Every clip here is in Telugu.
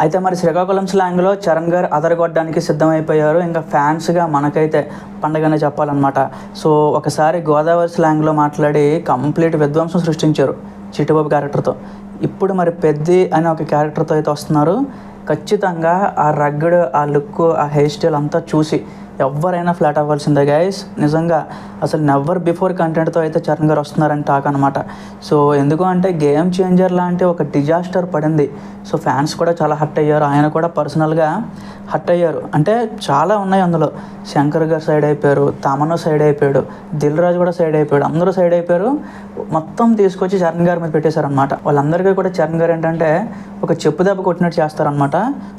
అయితే మరి శ్రీకాకుళం స్లాంగ్లో చరణ్ గారు అదరగొట్టడానికి సిద్ధమైపోయారు. ఇంకా ఫ్యాన్స్గా మనకైతే పండగనే చెప్పాలన్నమాట. సో ఒకసారి గోదావరి స్లాంగ్లో మాట్లాడి కంప్లీట్ విధ్వంసం సృష్టించారు చిట్టుబాబు క్యారెక్టర్తో. ఇప్పుడు మరి పెద్ది అనే ఒక క్యారెక్టర్తో అయితే వస్తున్నారు. ఖచ్చితంగా ఆ రగ్గడ్, ఆ లుక్, ఆ హెయిర్ స్టైల్ అంతా చూసి ఎవరైనా ఫ్లాట్ అవ్వాల్సిందే గైస్. నిజంగా అసలు నెవర్ బిఫోర్ కంటెంట్తో అయితే చరణ్ గారు వస్తున్నారని టాక్ అనమాట. సో ఎందుకు అంటే గేమ్ చేంజర్ లాంటి ఒక డిజాస్టర్ పడింది. సో ఫ్యాన్స్ కూడా చాలా హర్ట్ అయ్యారు, ఆయన కూడా పర్సనల్గా హర్ట్ అయ్యారు. అంటే చాలా ఉన్నాయి అందులో. శంకర్ గారు సైడ్ అయిపోయారు, తమను సైడ్ అయిపోయాడు, దిల్ రాజు కూడా సైడ్ అయిపోయాడు, అందరూ సైడ్ అయిపోయారు. మొత్తం తీసుకొచ్చి చరణ్ గారి మీద పెట్టేశారనమాట. వాళ్ళందరికీ కూడా చరణ్ గారు ఏంటంటే ఒక చెప్పు దెబ్బ కొట్టినట్టు చేస్తారనమాట.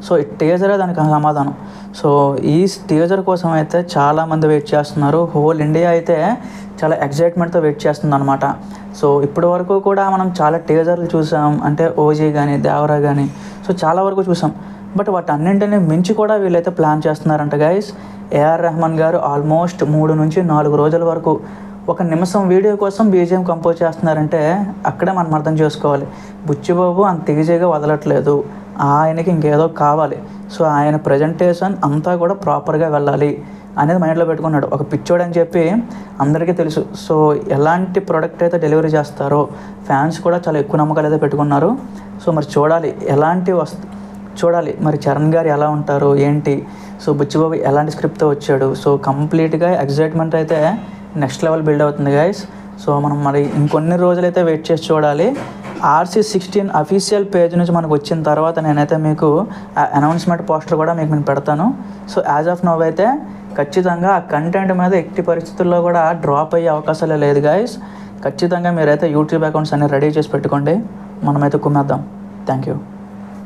సో ఈ టీజరే దానికి సమాధానం. సో ఈ టీజర్ కోసం అయితే చాలామంది వెయిట్ చేస్తున్నారు. హోల్ ఇండియా అయితే చాలా ఎగ్జైట్మెంట్తో వెయిట్ చేస్తుంది అనమాట. సో ఇప్పటి వరకు కూడా మనం చాలా టీజర్లు చూసాం, అంటే ఓజీ కానీ దేవరా కానీ, సో చాలా వరకు చూసాం. బట్ వాటన్నింటినీ మించి కూడా వీళ్ళైతే ప్లాన్ చేస్తున్నారంట గైస్. ఏఆర్ రెహమాన్ గారు ఆల్మోస్ట్ 3 నుంచి 4 రోజుల వరకు ఒక నిమిషం వీడియో కోసం బీజిఎం కంపోజ్ చేస్తున్నారంటే అక్కడే మనం అర్థం చేసుకోవాలి. బుచ్చిబాబు అంత ఈజీగా వదలట్లేదు, ఆయనకి ఇంకేదో కావాలి. సో ఆయన ప్రజెంటేషన్ అంతా కూడా ప్రాపర్గా వెళ్ళాలి అనేది మైండ్లో పెట్టుకున్నాడు. ఒక పిచ్చోడు అని చెప్పి అందరికీ తెలుసు. సో ఎలాంటి ప్రోడక్ట్ అయితే డెలివరీ చేస్తారో ఫ్యాన్స్ కూడా చాలా ఎక్కువ నమ్మకాలు అయితే పెట్టుకున్నారు. సో మరి చూడాలి ఎలాంటి చూడాలి మరి చరణ్ గారు ఎలా ఉంటారు ఏంటి. సో బుచ్చిబాబు ఎలాంటి స్క్రిప్ట్తో వచ్చాడు. సో కంప్లీట్గా ఎగ్జైట్మెంట్ అయితే నెక్స్ట్ లెవెల్ బిల్డ్ అవుతుంది గైస్. సో మనం మరి ఇంకొన్ని రోజులైతే వెయిట్ చేసి చూడాలి. RC16 అఫీషియల్ పేజ్ నుంచి మనకు వచ్చిన తర్వాత నేనైతే మీకు ఆ అనౌన్స్మెంట్ పోస్టర్ కూడా మీకు నేను పెడతాను. సో యాజ్ ఆఫ్ నవ్ అయితే ఖచ్చితంగా ఆ కంటెంట్ మీద ఎట్టి పరిస్థితుల్లో కూడా డ్రాప్ అయ్యే అవకాశాలే లేదు గైస్. ఖచ్చితంగా మీరైతే యూట్యూబ్ అకౌంట్స్ అన్ని రెడీ చేసి పెట్టుకోండి. మనమైతే కుమ్మేద్దాం. Thank you.